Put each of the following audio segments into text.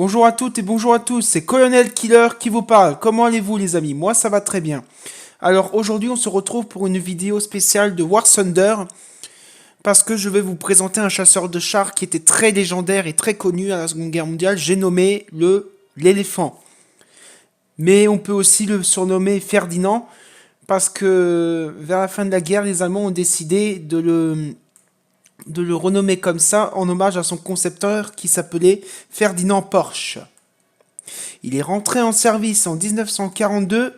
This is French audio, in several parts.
Bonjour à toutes et bonjour à tous, c'est Colonel Killer qui vous parle. Comment allez-vous les amis? Moi ça va très bien. Alors aujourd'hui on se retrouve pour une vidéo spéciale de War Thunder parce que je vais vous présenter un chasseur de chars qui était très légendaire et très connu à la Seconde Guerre mondiale. J'ai nommé l'éléphant. Mais on peut aussi le surnommer Ferdinand parce que vers la fin de la guerre les Allemands ont décidé de le renommer comme ça en hommage à son concepteur qui s'appelait Ferdinand Porsche. Il est rentré en service en 1942-43.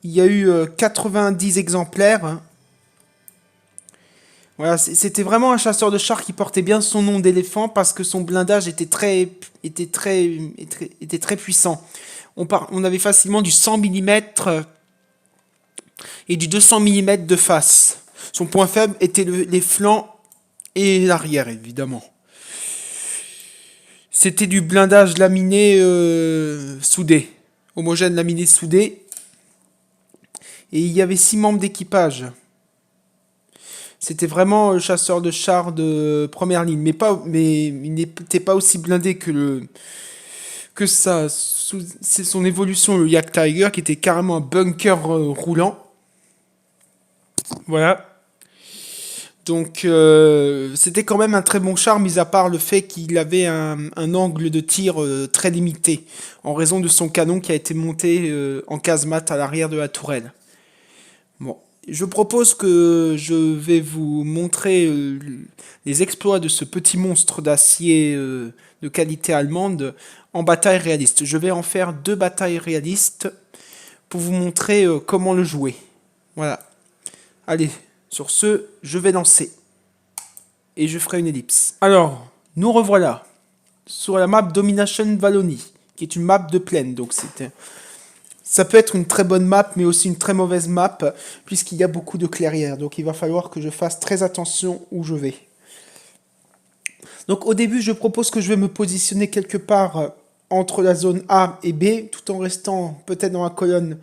Il y a eu 90 exemplaires. Voilà, c'était vraiment un chasseur de chars qui portait bien son nom d'éléphant parce que son blindage était très puissant. On avait facilement du 100 mm et du 200 mm de face. Son point faible était les flancs et l'arrière, évidemment. C'était du blindage laminé soudé. Homogène laminé soudé. Et il y avait 6 membres d'équipage. C'était vraiment un chasseur de chars de première ligne. Mais il n'était pas aussi blindé que ça. C'est son évolution, le Yak Tiger, qui était carrément un bunker roulant. Voilà. Donc c'était quand même un très bon char, mis à part le fait qu'il avait un angle de tir très limité, en raison de son canon qui a été monté en casemate à l'arrière de la tourelle. Bon, je propose que je vais vous montrer les exploits de ce petit monstre d'acier de qualité allemande en bataille réaliste. Je vais en faire 2 batailles réalistes pour vous montrer comment le jouer. Voilà. Allez, sur ce, je vais lancer. Et je ferai une ellipse. Alors, nous revoilà sur la map Domination Wallonie, qui est une map de plaine. Donc ça peut être une très bonne map, mais aussi une très mauvaise map, puisqu'il y a beaucoup de clairières. Donc il va falloir que je fasse très attention où je vais. Donc au début, je propose que je vais me positionner quelque part entre la zone A et B, tout en restant peut-être dans la colonne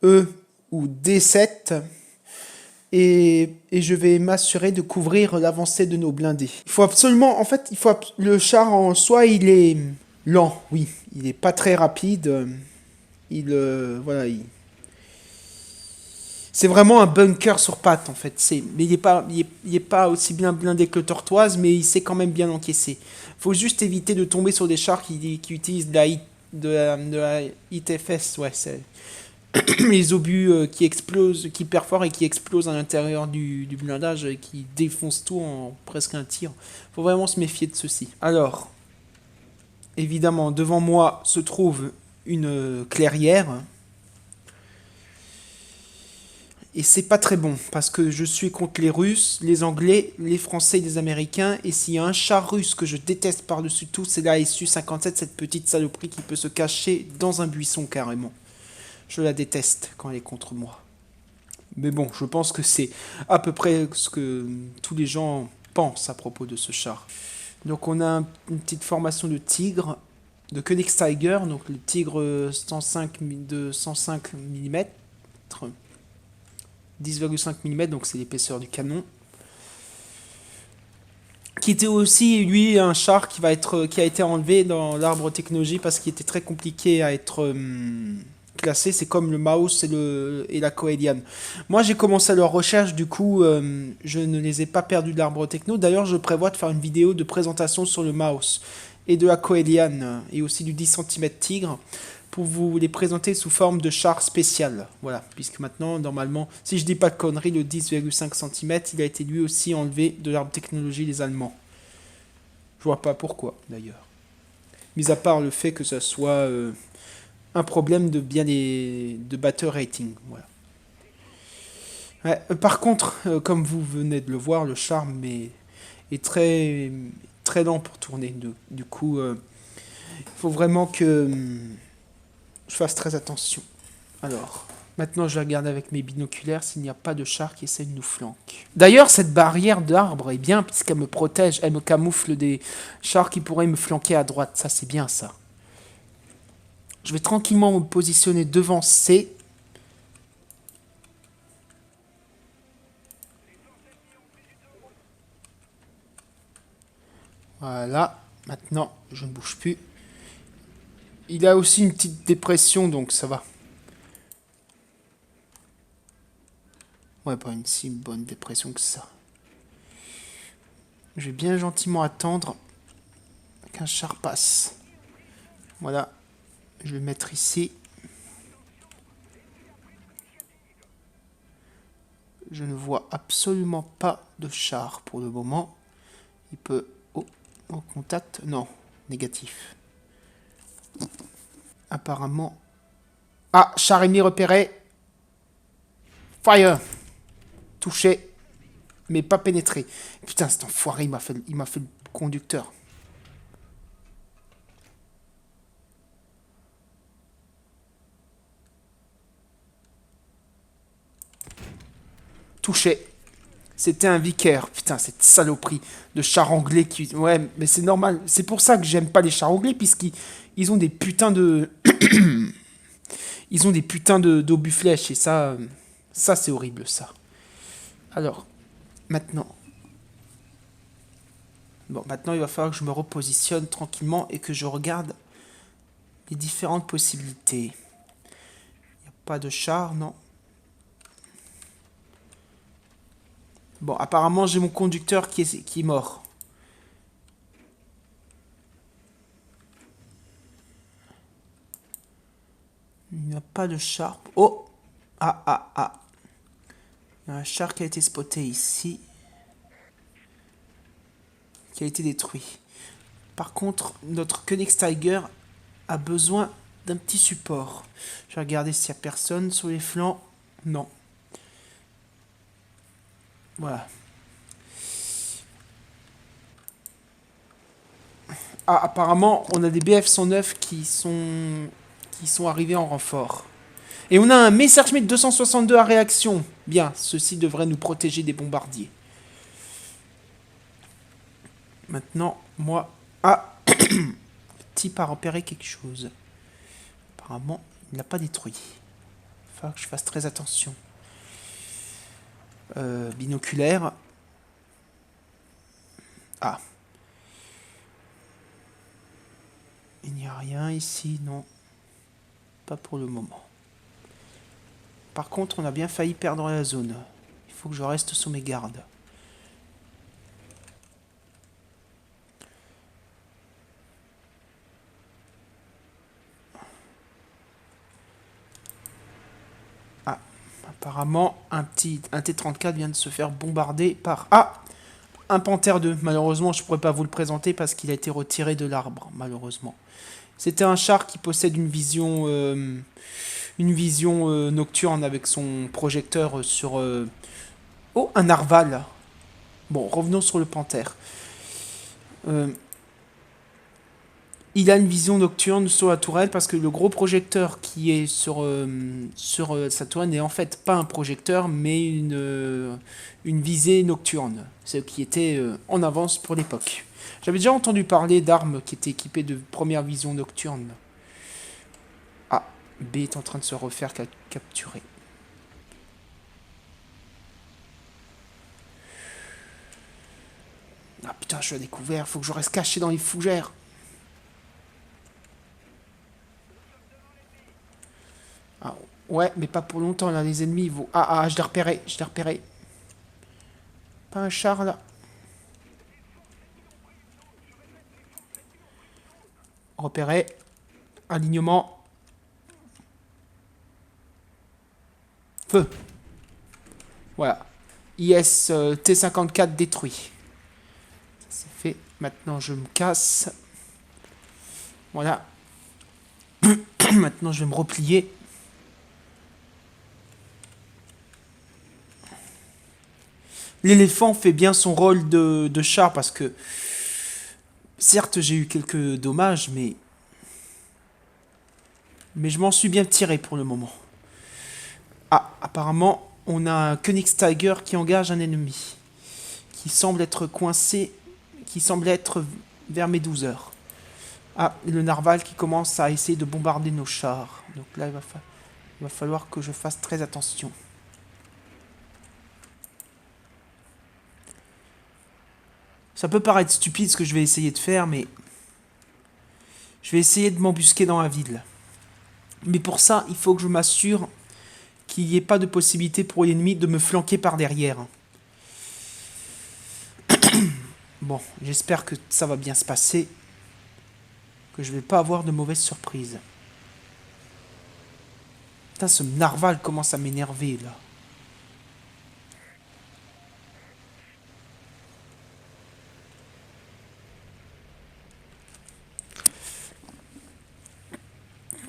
E ou D7. Et je vais m'assurer de couvrir l'avancée de nos blindés. Il faut absolument, en fait, le char en soi, il est lent, oui. Il est pas très rapide. Voilà, c'est vraiment un bunker sur pattes, en fait. Mais il est pas aussi bien blindé que le Tortoise, mais il sait quand même bien encaisser. Faut juste éviter de tomber sur des chars qui utilisent de la ITFS, ouais, c'est les obus qui explosent, qui perforent et qui explosent à l'intérieur du blindage et qui défoncent tout en presque un tir. Faut vraiment se méfier de ceci. Alors, évidemment, devant moi se trouve une clairière. Et c'est pas très bon, parce que je suis contre les Russes, les Anglais, les Français et les Américains, et s'il y a un char russe que je déteste par-dessus tout, c'est la Su-57, cette petite saloperie qui peut se cacher dans un buisson carrément. Je la déteste quand elle est contre moi. Mais bon, je pense que c'est à peu près ce que tous les gens pensent à propos de ce char. Donc on a une petite formation de tigre, de Königstiger, donc le tigre 105 mm, 10,5 mm, donc c'est l'épaisseur du canon. Qui était aussi, lui, un char qui a été enlevé dans l'arbre technologie parce qu'il était très compliqué à être classé. C'est comme le Maus et la Coelian. Moi, j'ai commencé leur recherche, du coup, je ne les ai pas perdus de l'arbre techno. D'ailleurs, je prévois de faire une vidéo de présentation sur le Maus et de la Coelian et aussi du 10 cm Tigre pour vous les présenter sous forme de char spécial. Voilà, puisque maintenant, normalement, si je dis pas de conneries, le 10,5 cm, il a été lui aussi enlevé de l'arbre technologie des Allemands. Je vois pas pourquoi, d'ailleurs. Mis à part le fait que ça soit un problème de batteur rating. Voilà. Ouais, par contre, comme vous venez de le voir, le charme est très, très lent pour tourner. Du coup, il faut vraiment que je fasse très attention. Alors, maintenant je regarde avec mes binoculaires s'il n'y a pas de char qui essaie de nous flanquer. D'ailleurs, cette barrière d'arbre est bien puisqu'elle me protège, elle me camoufle des chars qui pourraient me flanquer à droite. Ça, c'est bien ça. Je vais tranquillement me positionner devant C. Voilà. Maintenant, je ne bouge plus. Il a aussi une petite dépression, donc ça va. Ouais, pas une si bonne dépression que ça. Je vais bien gentiment attendre qu'un char passe. Voilà. Je vais mettre ici. Je ne vois absolument pas de char pour le moment. Il peut... Oh, au contact. Non, négatif. Apparemment... Ah, char ennemi repéré. Fire. Touché, mais pas pénétré. Putain, cet enfoiré, il m'a fait le conducteur. Touché. C'était un vicaire. Putain, cette saloperie de char anglais qui... Ouais, mais c'est normal. C'est pour ça que j'aime pas les chars anglais, puisqu'ils ont des putains de... Ils ont des putains d'obus flèches, et ça... Ça, c'est horrible, ça. Alors, maintenant... Bon, maintenant, il va falloir que je me repositionne tranquillement et que je regarde les différentes possibilités. Il n'y a pas de char, non. Bon, apparemment, j'ai mon conducteur qui est mort. Il n'y a pas de char. Oh! Ah, ah, ah. Il y a un char qui a été spoté ici. Qui a été détruit. Par contre, notre Königssteiger a besoin d'un petit support. Je vais regarder s'il n'y a personne sur les flancs. Non. Voilà. Ah, apparemment, on a des BF-109 qui sont arrivés en renfort. Et on a un Messerschmitt 262 à réaction. Bien, ceci devrait nous protéger des bombardiers. Maintenant, moi... Ah, le type a repéré quelque chose. Apparemment, il n'a pas détruit. Il va falloir que je fasse très attention. Binoculaire. Ah. Il n'y a rien ici, non. Pas pour le moment. Par contre, on a bien failli perdre la zone. Il faut que je reste sous mes gardes. Ah, apparemment, un T-34 vient de se faire bombarder par... Ah, un Panther 2. Malheureusement, je ne pourrais pas vous le présenter parce qu'il a été retiré de l'arbre, malheureusement. C'était un char qui possède une vision nocturne avec son projecteur sur... Oh, un narval. Bon, revenons sur le Panther. Euh, il a une vision nocturne sur la tourelle parce que le gros projecteur qui est sur sa tourelle n'est en fait pas un projecteur mais une visée nocturne, ce qui était en avance pour l'époque. J'avais déjà entendu parler d'armes qui étaient équipées de première vision nocturne. Ah, B est en train de se refaire capturer. Ah putain, je suis à découvert, faut que je reste caché dans les fougères. Ah, ouais, mais pas pour longtemps là, les ennemis vont... Ah, ah, je l'ai repéré, je l'ai repéré. Pas un char là. Repéré. Alignement. Feu. Voilà. IS T-54 détruit. Ça c'est fait. Maintenant je me casse. Voilà. Maintenant je vais me replier. L'éléphant fait bien son rôle de char parce que... Certes j'ai eu quelques dommages mais je m'en suis bien tiré pour le moment. Ah, apparemment, on a un Königssteiger qui engage un ennemi. Qui semble être coincé, qui semble être vers mes 12 heures. Ah, le narval qui commence à essayer de bombarder nos chars. Donc là, il va falloir que je fasse très attention. Ça peut paraître stupide ce que je vais essayer de faire, mais... Je vais essayer de m'embusquer dans la ville. Mais pour ça, il faut que je m'assure qu'il n'y ait pas de possibilité pour l'ennemi de me flanquer par derrière. Bon, j'espère que ça va bien se passer. Que je vais pas avoir de mauvaises surprises. Putain, ce narval commence à m'énerver, là.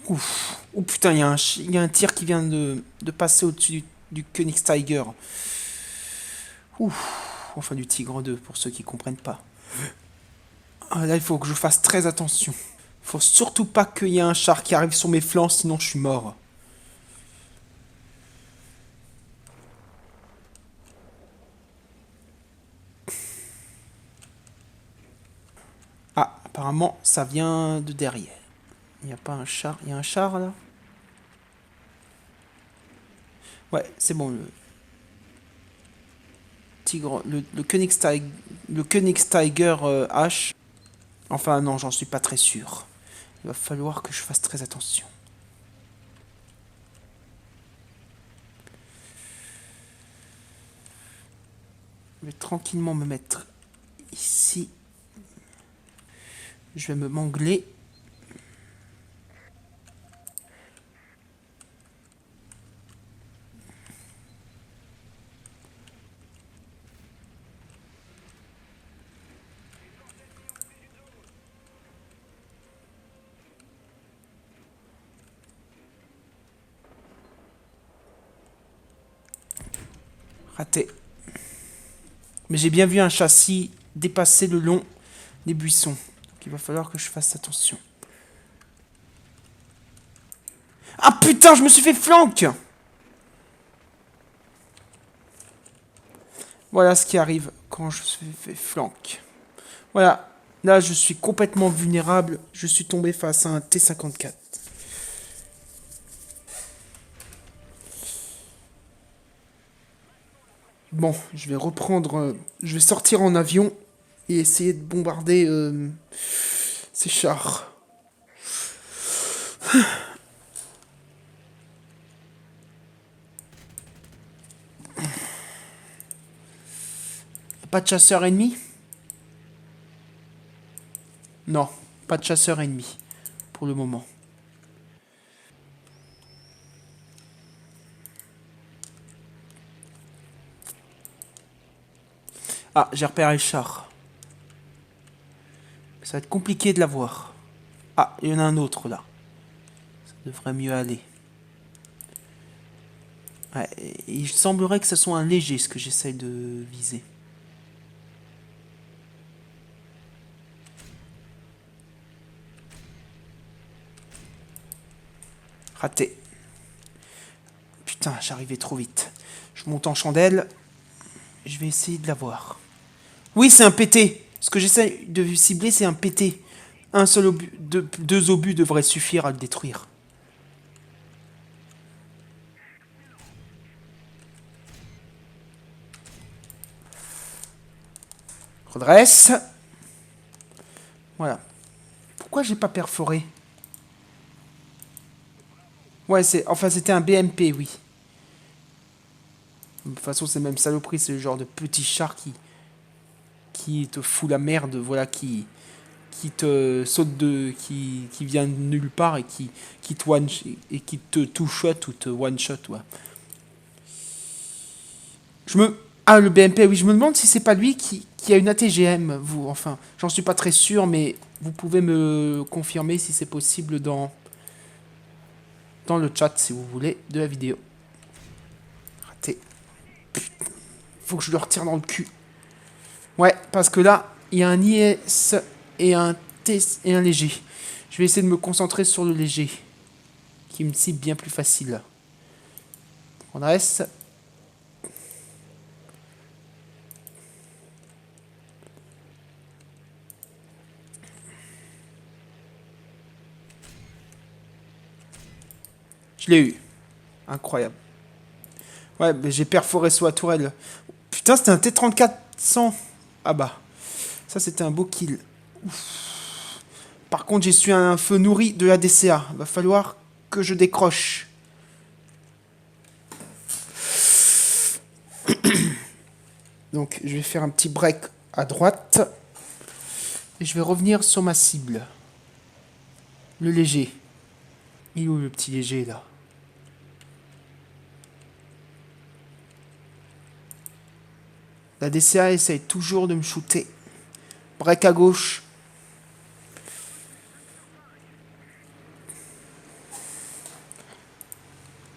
Ouf. Oh putain, il y a un tir qui vient de passer au-dessus du Königstiger. Ouf. Enfin, du Tigre 2, pour ceux qui comprennent pas. Ah, là, il faut que je fasse très attention. Faut surtout pas qu'il y ait un char qui arrive sur mes flancs, sinon je suis mort. Ah, apparemment, ça vient de derrière. Il n'y a pas un char. Il y a un char, là? Ouais, c'est bon. Le Königstiger H. Enfin, non, j'en suis pas très sûr. Il va falloir que je fasse très attention. Je vais tranquillement me mettre ici. Je vais me mangler. Raté. Mais j'ai bien vu un châssis dépasser le long des buissons. Donc il va falloir que je fasse attention. Ah putain, je me suis fait flank! Voilà ce qui arrive quand je me suis fait flank. Voilà. Là, je suis complètement vulnérable. Je suis tombé face à un T-54. Bon, je vais reprendre... je vais sortir en avion et essayer de bombarder ces chars. Pas de chasseurs ennemis? Non, pas de chasseurs ennemis. Pour le moment. Ah, j'ai repéré le char. Ça va être compliqué de l'avoir. Ah, il y en a un autre là. Ça devrait mieux aller. Ouais, il semblerait que ce soit un léger ce que j'essaye de viser. Raté. Putain, j'arrivais trop vite. Je monte en chandelle. Je vais essayer de l'avoir. Oui, c'est un PT. Ce que j'essaie de cibler, c'est un PT. Un seul obus, deux obus devraient suffire à le détruire. Redresse. Voilà. Pourquoi j'ai pas perforé? Ouais, enfin, c'était un BMP, oui. De toute façon, c'est même saloperie, c'est le genre de petit char qui te fout la merde, voilà, qui te saute qui vient de nulle part et qui te two-shot ou te one-shot, ouais. Ah, le BMP, oui, je me demande si c'est pas lui qui a une ATGM, vous, enfin, j'en suis pas très sûr, mais vous pouvez me confirmer si c'est possible dans le chat, si vous voulez, de la vidéo. Raté. Putain, faut que je le retire dans le cul. Ouais, parce que là, il y a un IS et un T et un léger. Je vais essayer de me concentrer sur le léger, qui me cible bien plus facile. On reste. Je l'ai eu. Incroyable. Ouais, j'ai perforé sous la tourelle. Putain, c'était un T-3400. Ah bah. Ça, c'était un beau kill. Par contre, j'ai su un feu nourri de la DCA. Va falloir que je décroche. Donc, je vais faire un petit break à droite. Et je vais revenir sur ma cible. Le léger. Il est où le petit léger, là? La DCA essaye toujours de me shooter. Break à gauche.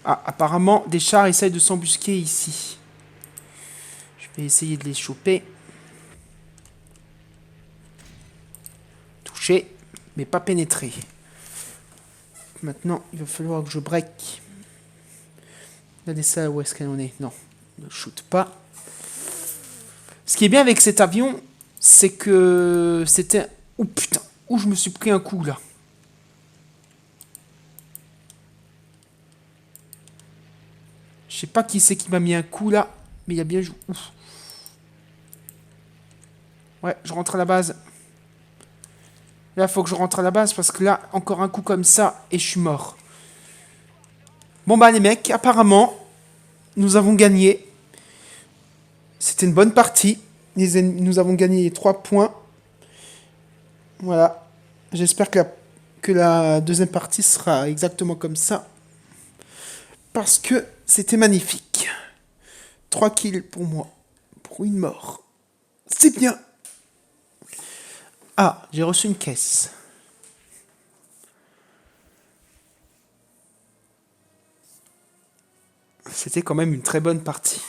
Ah, apparemment, des chars essayent de s'embusquer ici. Je vais essayer de les choper. Touché, mais pas pénétré. Maintenant, il va falloir que je break. La DCA, où est-ce qu'elle en est? Non, ne shoot pas. Ce qui est bien avec cet avion, c'est que c'était... Oh putain, où je me suis pris un coup là. Je sais pas qui c'est qui m'a mis un coup là, mais il a bien joué. Ouf. Ouais, je rentre à la base. Là, faut que je rentre à la base parce que là, encore un coup comme ça et je suis mort. Bon bah les mecs, apparemment, nous avons gagné. C'était une bonne partie. Nous avons gagné 3 points. Voilà. J'espère que la deuxième partie sera exactement comme ça. Parce que c'était magnifique. 3 kills pour moi. Pour une mort. C'est bien. Ah, j'ai reçu une caisse. C'était quand même une très bonne partie.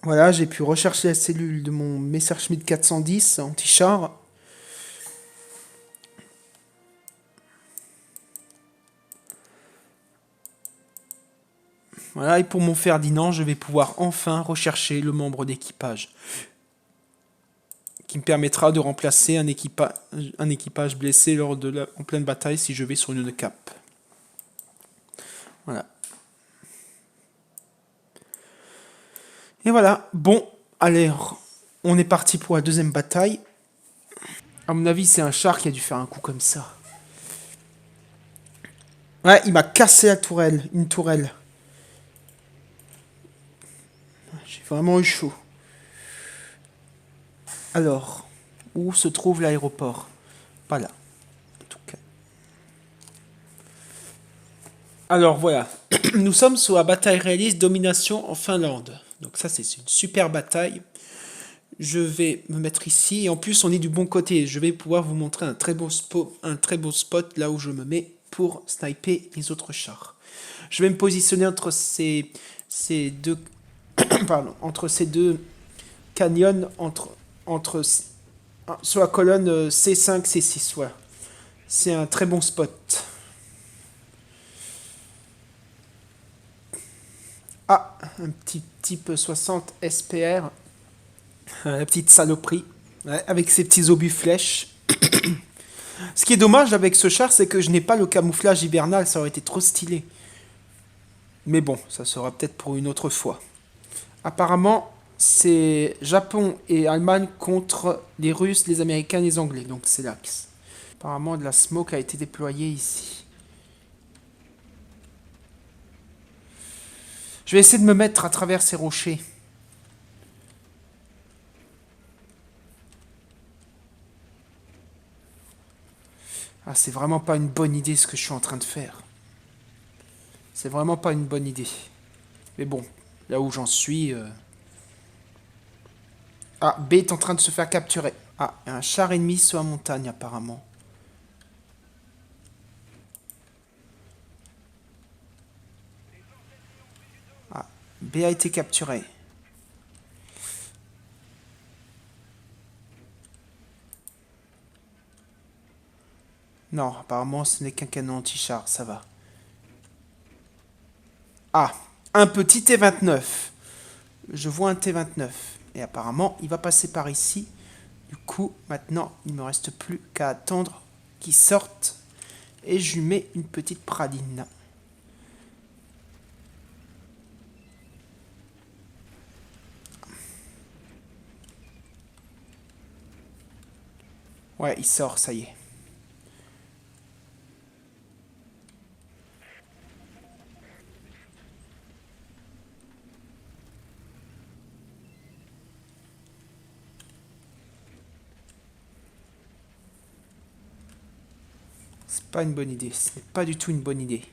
Voilà, j'ai pu rechercher la cellule de mon Messerschmitt 410 anti-char. Voilà, et pour mon Ferdinand, je vais pouvoir enfin rechercher le membre d'équipage qui me permettra de remplacer un équipage blessé en pleine bataille si je vais sur une cape. Voilà. Et voilà, bon, alors, on est parti pour la deuxième bataille. À mon avis, c'est un char qui a dû faire un coup comme ça. Ouais, il m'a cassé la tourelle, une tourelle. J'ai vraiment eu chaud. Alors, où se trouve l'aéroport? Pas là, en tout cas. Alors voilà, nous sommes sur la bataille réaliste domination en Finlande. Donc ça, c'est une super bataille. Je vais me mettre ici et en plus, on est du bon côté. Je vais pouvoir vous montrer un très beau spot là où je me mets pour sniper les autres chars. Je vais me positionner entre ces deux pardon, entre ces deux canyons sur la colonne C5, C6. Voilà. C'est un très bon spot. Ah, un petit type 60 SPR. La petite saloperie. Ouais, avec ses petits obus flèches. Ce qui est dommage avec ce char, c'est que je n'ai pas le camouflage hivernal. Ça aurait été trop stylé. Mais bon, ça sera peut-être pour une autre fois. Apparemment, c'est Japon et Allemagne contre les Russes, les Américains et les Anglais. Donc c'est l'axe. Apparemment, de la smoke a été déployée ici. Je vais essayer de me mettre à travers ces rochers. Ah, c'est vraiment pas une bonne idée ce que je suis en train de faire. C'est vraiment pas une bonne idée. Mais bon, là où j'en suis... Ah, B est en train de se faire capturer. Ah, un char ennemi sur la montagne apparemment. Ah, B a été capturé. Non, apparemment ce n'est qu'un canon anti-char, ça va. Ah, un petit T-29. Je vois un T-29. Et apparemment, il va passer par ici. Du coup, maintenant, il ne me reste plus qu'à attendre qu'il sorte. Et je lui mets une petite praline. Ouais, il sort, ça y est. C'est pas une bonne idée. Ce n'est pas du tout une bonne idée.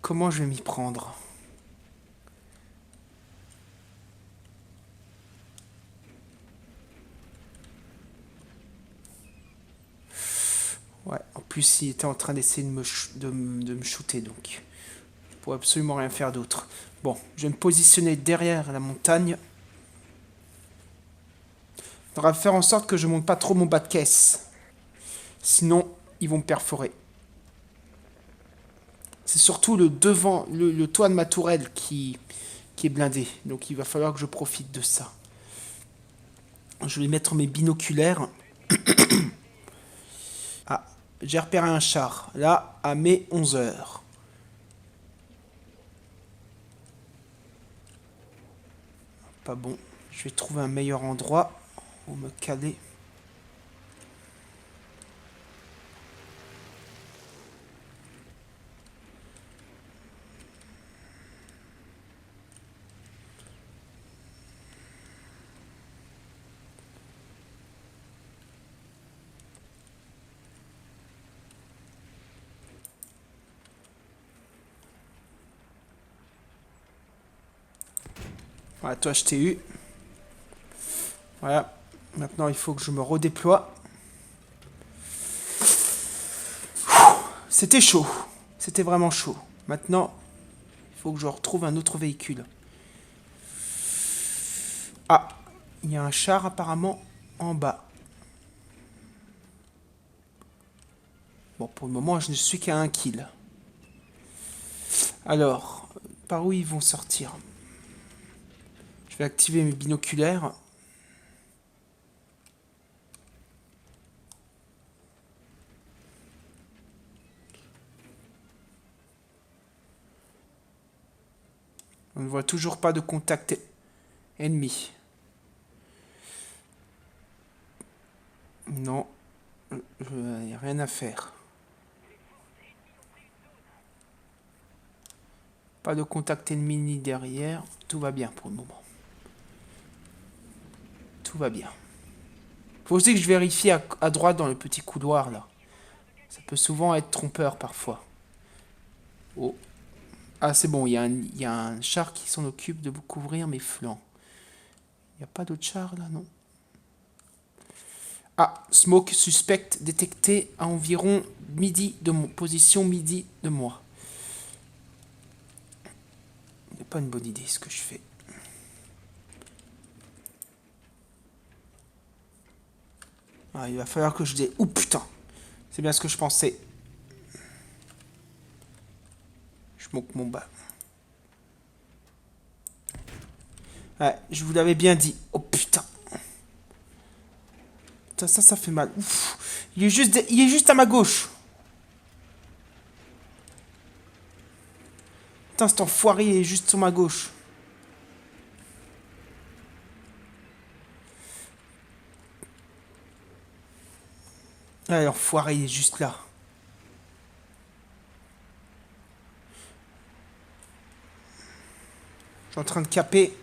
Comment je vais m'y prendre? Ouais, en plus, il était en train d'essayer de me shooter, donc je pourrais absolument rien faire d'autre. Bon, je vais me positionner derrière la montagne. Il faudra faire en sorte que je monte pas trop mon bas de caisse. Sinon, ils vont me perforer. C'est surtout le devant, le toit de ma tourelle qui est blindé. Donc il va falloir que je profite de ça. Je vais mettre mes binoculaires. Ah, j'ai repéré un char. Là, à mes 11 heures. Pas bon. Je vais trouver un meilleur endroit où me caler. Voilà, toi, je t'ai eu. Voilà. Maintenant, il faut que je me redéploie. C'était chaud. C'était vraiment chaud. Maintenant, il faut que je retrouve un autre véhicule. Ah, il y a un char apparemment en bas. Bon, pour le moment, je ne suis qu'à un kill. Alors, par où ils vont sortir? Je vais activer mes binoculaires. On ne voit toujours pas de contact ennemi. Non, il n'y a rien à faire. Pas de contact ennemi ni derrière. Tout va bien pour le moment. Tout va bien. Faut aussi que je vérifie à droite dans le petit couloir là. Ça peut souvent être trompeur parfois. Oh. Ah c'est bon, il y a un char qui s'en occupe de couvrir mes flancs. Il n'y a pas d'autre char là, non? Ah, smoke suspect détecté à environ midi de mon position midi de moi. C'est pas une bonne idée ce que je fais. Ah, il va falloir que je dise... Oh putain! C'est bien ce que je pensais. Je moque mon bas. Ouais, je vous l'avais bien dit. Oh putain! Putain, ça fait mal. Ouf. Il est juste à ma gauche. Putain, cet enfoiré, il est juste sur ma gauche. Ouais, l'enfoiré, il est juste là. Je suis en train de caper.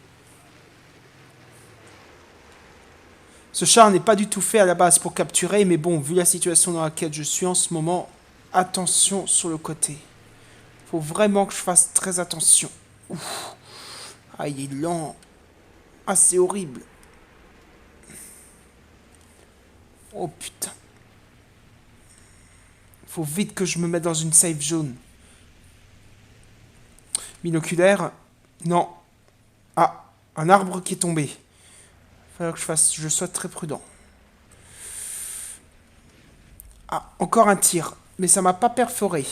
Ce char n'est pas du tout fait à la base pour capturer, mais bon, vu la situation dans laquelle je suis en ce moment, attention sur le côté. Faut vraiment que je fasse très attention. Ouf. Ah, il est lent. Ah, c'est horrible. Oh putain. Faut vite que je me mette dans une safe zone. Binoculaire. Non. Ah, un arbre qui est tombé. Il falloir que je sois très prudent. Ah, encore un tir. Mais ça m'a pas perforé.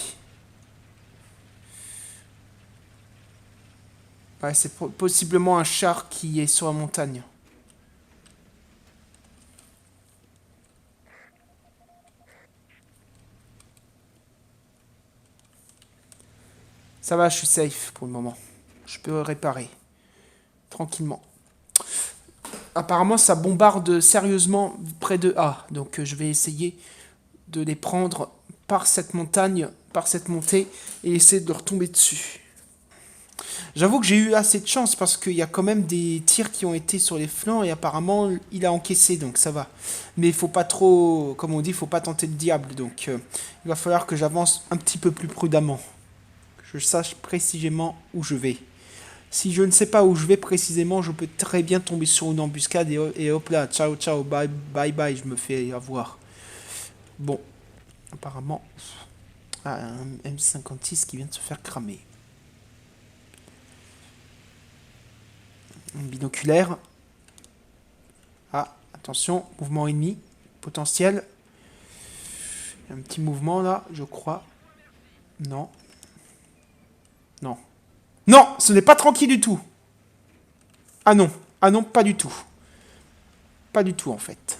Ouais, c'est possiblement un char qui est sur la montagne. Ça va, je suis safe pour le moment. Je peux réparer. Tranquillement. Apparemment, ça bombarde sérieusement près de A. Donc, je vais essayer de les prendre par cette montagne, par cette montée, et essayer de leur tomber dessus. J'avoue que j'ai eu assez de chance parce qu'il y a quand même des tirs qui ont été sur les flancs et apparemment il a encaissé, donc ça va. Mais il faut pas trop, comme on dit, il faut pas tenter le diable, donc il va falloir que j'avance un petit peu plus prudemment. Que je sache précisément où je vais. Si je ne sais pas où je vais précisément, je peux très bien tomber sur une embuscade et hop là, ciao ciao, bye bye bye, je me fais avoir. Bon, apparemment, un M56 qui vient de se faire cramer. Un binoculaire. Ah, attention, mouvement ennemi, potentiel. Il y a un petit mouvement là, je crois. Non. Non. Non, ce n'est pas tranquille du tout. Ah non, ah non, pas du tout. Pas du tout en fait.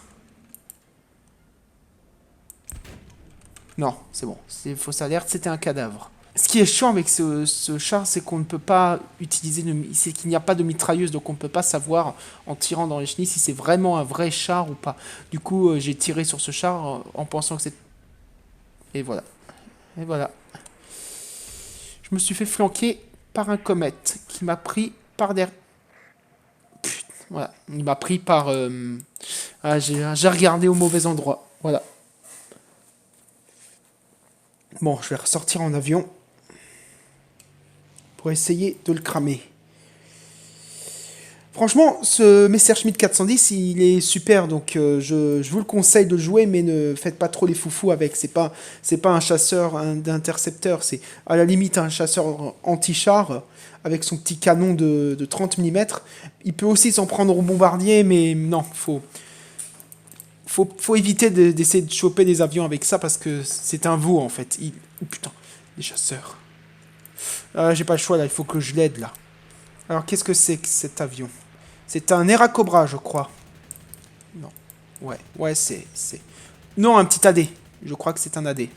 Non, c'est bon. C'est fausse alerte, c'était un cadavre. Ce qui est chiant avec ce char, c'est qu'on ne peut pas utiliser c'est qu'il n'y a pas de mitrailleuse, donc on ne peut pas savoir en tirant dans les chenilles si c'est vraiment un vrai char ou pas. Du coup, j'ai tiré sur ce char en pensant que c'est... Et voilà. Et voilà. Je me suis fait flanquer par un comète qui m'a pris par derrière. Putain, voilà. Il m'a pris par... Ah, j'ai regardé au mauvais endroit. Voilà. Bon, je vais ressortir en avion pour essayer de le cramer. Franchement, ce Messerschmitt 410, il est super, donc je vous le conseille de le jouer, mais ne faites pas trop les foufous avec. C'est pas un chasseur d'intercepteur, c'est à la limite un chasseur anti-char avec son petit canon de 30 mm. Il peut aussi s'en prendre au bombardier, mais non, faut éviter d'essayer de choper des avions avec ça parce que c'est un veau en fait. Oh putain, les chasseurs. J'ai pas le choix là, il faut que je l'aide là. Alors qu'est-ce que c'est que cet avion? C'est un Air Cobra, je crois. Non. Ouais, c'est... Non, un petit AD. Je crois que c'est un AD.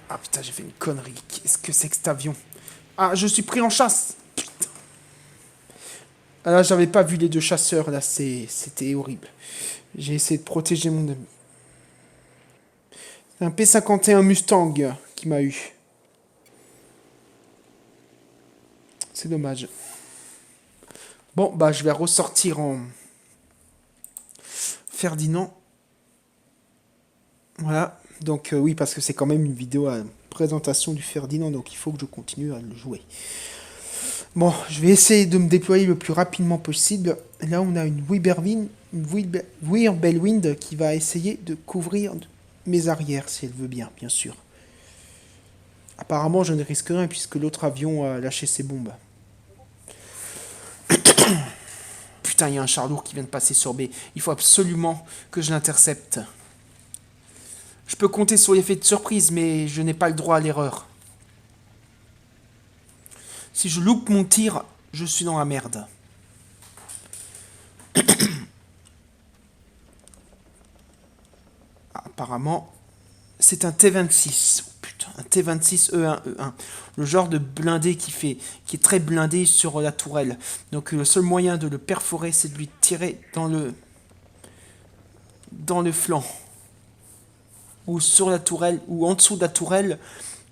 Ah putain, j'ai fait une connerie. Qu'est-ce que c'est que cet avion? Ah, je suis pris en chasse. Putain. Ah là, j'avais pas vu les deux chasseurs, là, c'était horrible. J'ai essayé de protéger mon ami. C'est un P51 Mustang qui m'a eu. C'est dommage. Bon, bah, je vais ressortir en Ferdinand. Voilà. Donc, oui, parce que c'est quand même une vidéo à présentation du Ferdinand, donc il faut que je continue à le jouer. Bon, je vais essayer de me déployer le plus rapidement possible. Là, on a une Wirbelwind qui va essayer de couvrir mes arrières, si elle veut bien, bien sûr. Apparemment, je ne risque rien puisque l'autre avion a lâché ses bombes. Putain, il y a un char lourd qui vient de passer sur B. Il faut absolument que je l'intercepte. Je peux compter sur l'effet de surprise, mais je n'ai pas le droit à l'erreur. Si je loupe mon tir, je suis dans la merde. Apparemment, c'est un T26. Oh, putain, un T26 E1E1. Le genre de blindé qui est très blindé sur la tourelle. Donc le seul moyen de le perforer, c'est de lui tirer dans le flanc. Ou sur la tourelle, ou en dessous de la tourelle,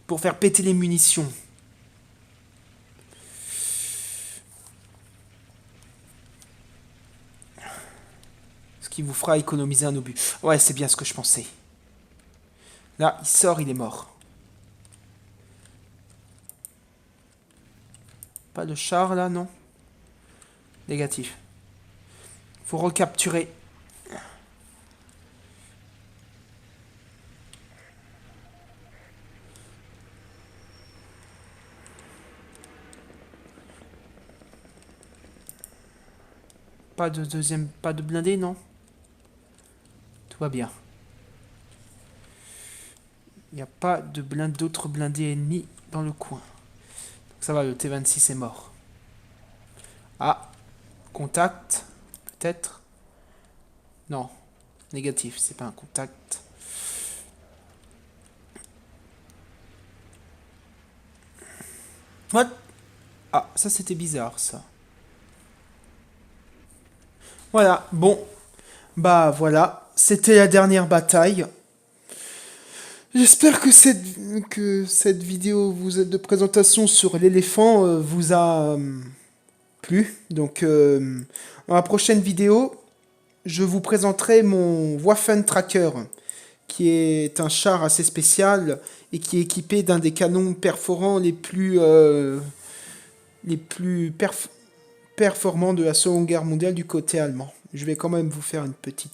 pour faire péter les munitions. Ce qui vous fera économiser un obus. Ouais, c'est bien ce que je pensais. Là, il sort, il est mort. Pas de char là, non? Négatif. Faut recapturer. Pas de deuxième, pas de blindé, non? Tout va bien. Il n'y a pas d'autres blindés ennemis dans le coin. Donc ça va, le T26 est mort. Ah, contact, peut-être. Non, négatif, c'est pas un contact. What? Ah, ça c'était bizarre ça. Voilà, bon, bah voilà, c'était la dernière bataille. J'espère que cette vidéo de présentation sur l'éléphant vous a plu. Donc, dans la prochaine vidéo, je vous présenterai mon Waffen Tracker, qui est un char assez spécial et qui est équipé d'un des canons perforants les plus performants de la Seconde Guerre mondiale du côté allemand. Je vais quand même vous faire un petit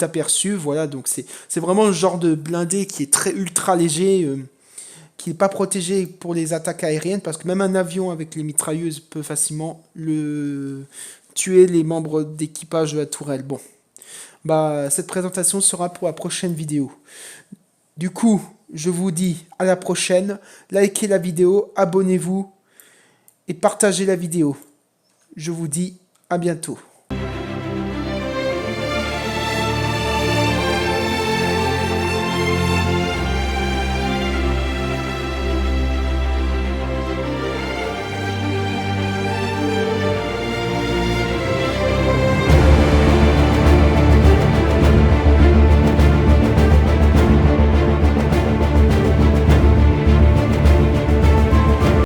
aperçu. Voilà, donc c'est vraiment le genre de blindé qui est très ultra léger, qui n'est pas protégé pour les attaques aériennes, parce que même un avion avec les mitrailleuses peut facilement tuer les membres d'équipage de la tourelle. Bon, bah cette présentation sera pour la prochaine vidéo. Du coup, je vous dis à la prochaine. Likez la vidéo, abonnez-vous et partagez la vidéo. Je vous dis à bientôt.